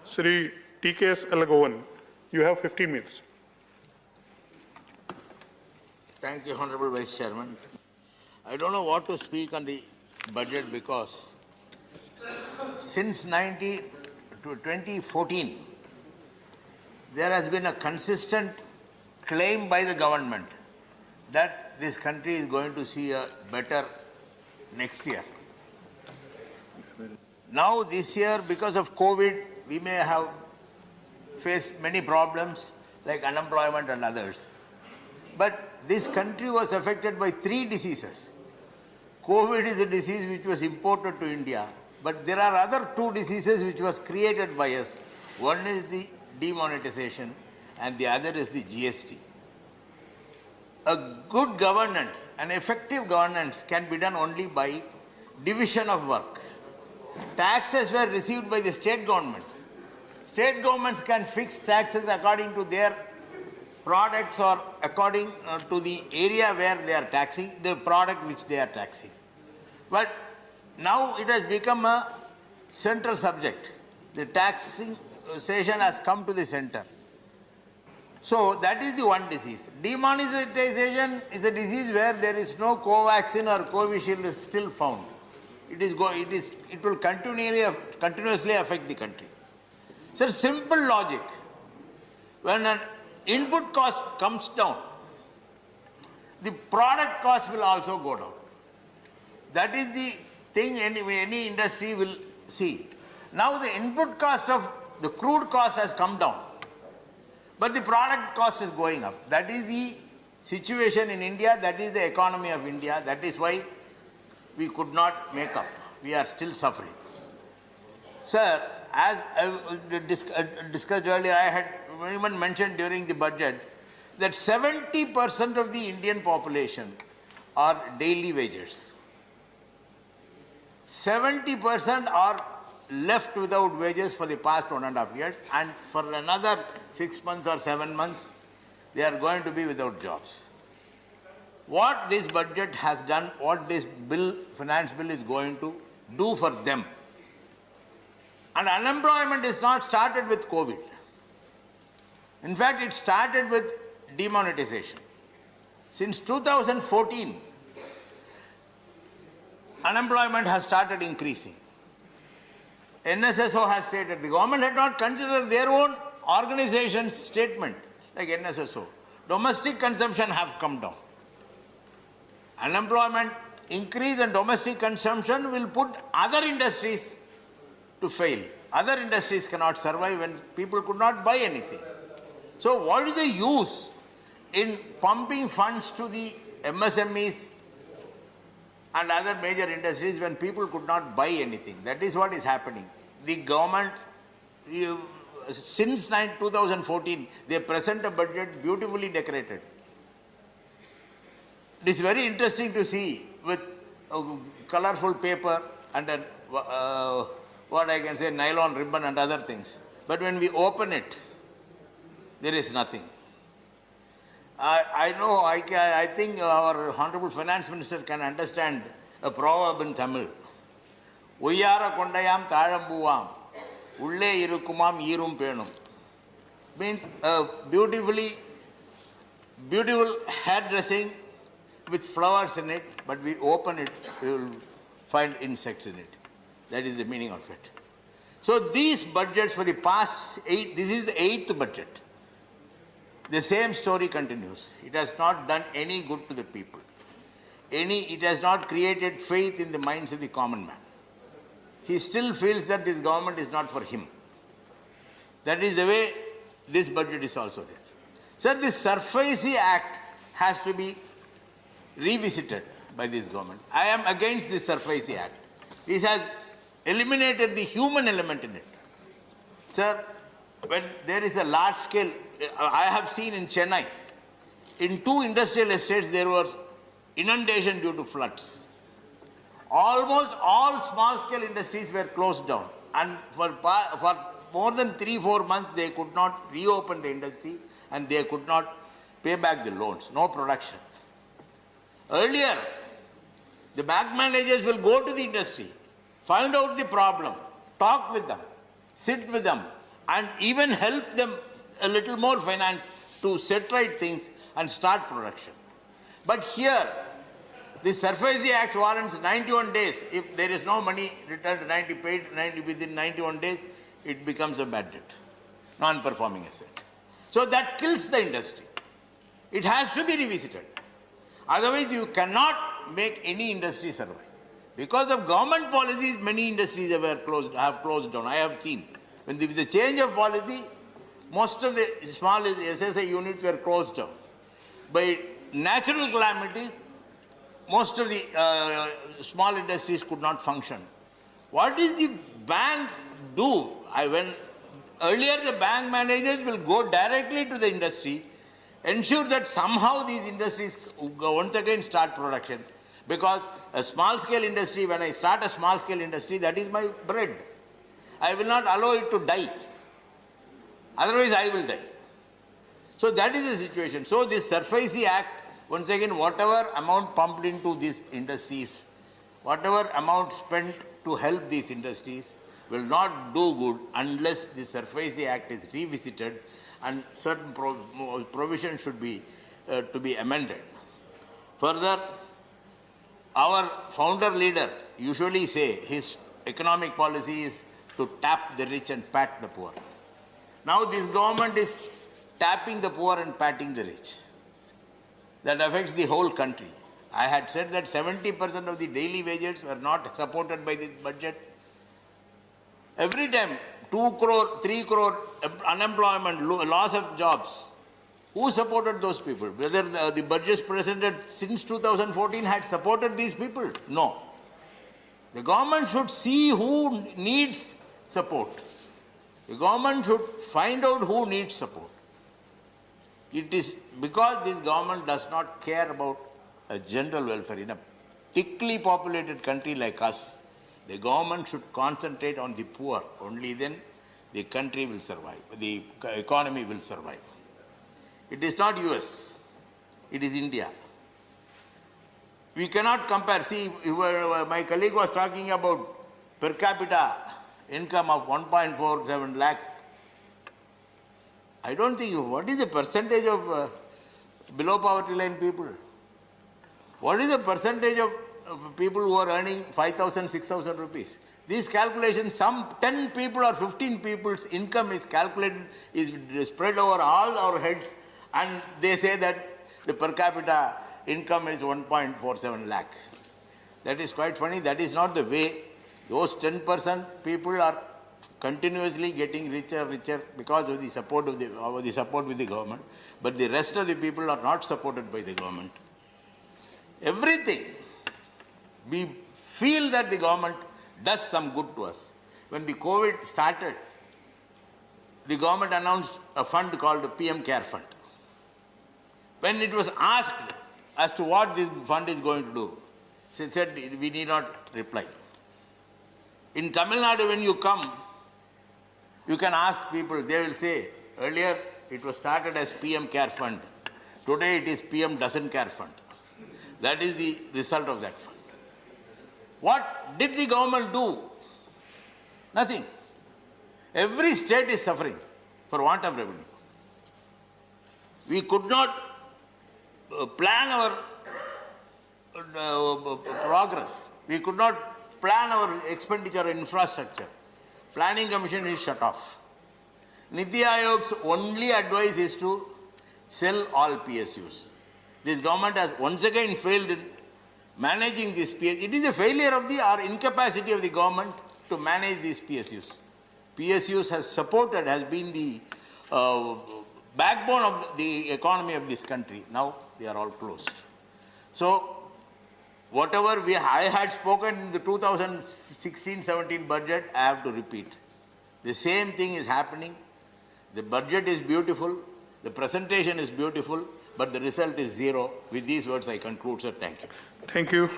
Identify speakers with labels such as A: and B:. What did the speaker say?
A: Sri TKS Elangovan. You have 15 minutes.
B: Thank you, Honorable Vice Chairman. I don't know what to speak on the budget because since 2014, there has been a consistent claim by the government that this country is going to see a better next year. Now this year, because of COVID, we may have faced many problems like unemployment and others. But this country was affected by 3 diseases. COVID is a disease which was imported to India, but there are other 2 diseases which was created by us. One is the demonetization and the other is the GST. A good governance, an effective governance can be done only by division of work. Taxes were received by the state governments. State governments can fix taxes according to their products or according to the area where they are taxing, the product which they are taxing. But now it has become a central subject. The taxation has come to the center. So that is the one disease. Demonetization is a disease where there is no Covaxin or Covishield is still found. It will continuously affect the country. So simple logic. When an input cost comes down, the product cost will also go down. That is the thing any industry will see. Now the input cost of the crude cost has come down, but the product cost is going up. That is the situation in India. That is the economy of India. That is why we could not make up. We are still suffering. Sir, as I discussed earlier, I had even mentioned during the budget that 70% of the Indian population are daily wagers. 70% are left without wages for the past 1.5 years, and for another 6 months or 7 months, they are going to be without jobs. What this budget has done, what this finance bill is going to do for them. And unemployment is not started with COVID. In fact, it started with demonetization. Since 2014, unemployment has started increasing. NSSO has stated, the government had not considered their own organization's statement, like NSSO. Domestic consumption have come down. Unemployment increase and domestic consumption will put other industries to fail. Other industries cannot survive when people could not buy anything. So what is the use in pumping funds to the MSMEs and other major industries when people could not buy anything? That is what is happening. The government, since 2014, they present a budget beautifully decorated. It is very interesting to see with a colorful paper and a, what I can say, nylon ribbon and other things. But when we open it, there is nothing. I think our Honorable Finance Minister can understand a proverb in Tamil. Uyara kondayam thalambuvam, ulle irukumam irum penum. Means beautiful hairdressing with flowers in it, but we open it, we will find insects in it. That is the meaning of it. So these budgets for the past 8, this is the 8th budget. The same story continues. It has not done any good to the people. It has not created faith in the minds of the common man. He still feels that this government is not for him. That is the way this budget is also there. Sir, this SURFACE Act has to be revisited by this government. I am against this SURFACE Act. This has eliminated the human element in it. Sir, when there is a large scale, I have seen in Chennai, in 2 industrial estates there was inundation due to floods. Almost all small scale industries were closed down, and for more than 3-4 months they could not reopen the industry and they could not pay back the loans, no production. Earlier, the bank managers will go to the industry, find out the problem, talk with them, sit with them, and even help them a little more finance to set right things and start production. But here, the SURFACE Act warrants 91 days. If there is no money returned 90 paid 90 within 91 days, it becomes a bad debt, non-performing asset. So that kills the industry. It has to be revisited. Otherwise, you cannot make any industry survive. Because of government policies, many industries have closed down. I have seen. With the change of policy, most of the small SSI units were closed down. By natural calamities, most of the small industries could not function. What does the bank do? Earlier the bank managers will go directly to the industry, ensure that somehow these industries once again start production. Because a small scale industry, when I start a small scale industry, that is my bread. I will not allow it to die. Otherwise I will die. So that is the situation. So this SURFACE Act, once again, whatever amount pumped into these industries, whatever amount spent to help these industries will not do good unless the SURFACE Act is revisited and certain provisions should be to be amended. Further, our founder leader usually say his economic policy is to tap the rich and pat the poor. Now this government is tapping the poor and patting the rich. That affects the whole country. I had said that 70% of the daily wages were not supported by this budget. Every time 2 crore, 3 crore unemployment, loss of jobs, who supported those people? Whether the budgets presented since 2014 had supported these people? No. The government should see who needs support. The government should find out who needs support. It is because this government does not care about a general welfare. In a thickly populated country like us, the government should concentrate on the poor. Only then the country will survive, the economy will survive. It is not US, it is India. We cannot compare. See, my colleague was talking about per capita income of 1.47 lakh. I don't think, what is the percentage of below poverty line people? What is the percentage of people who are earning 5,000, 6,000 rupees? These calculations, some 10 people or 15 people's income is calculated, is spread over all our heads, and they say that the per capita income is 1.47 lakh. That is quite funny. That is not the way. Those 10% people are continuously getting richer because of the support of the support with the government, but the rest of the people are not supported by the government. Everything, we feel that the government does some good to us. When the COVID started, the government announced a fund called the PM Care Fund. When it was asked as to what this fund is going to do, they said we need not reply. In Tamil Nadu, when you come, you can ask people, they will say, earlier it was started as PM Care Fund. Today it is PM Doesn't Care Fund. That is the result of that fund. What did the government do? Nothing. Every state is suffering for want of revenue. We could not plan our progress. We could not plan our expenditure in infrastructure. Planning Commission is shut off. Niti Ayog's only advice is to sell all PSUs. This government has once again failed in managing this PSU. It is a failure of or incapacity of the government to manage these PSUs. PSUs has been the backbone of the economy of this country. Now they are all closed. So whatever I had spoken in the 2016-17 budget, I have to repeat. The same thing is happening. The budget is beautiful, the presentation is beautiful, but the result is zero. With these words, I conclude, sir. Thank you.
A: Thank you.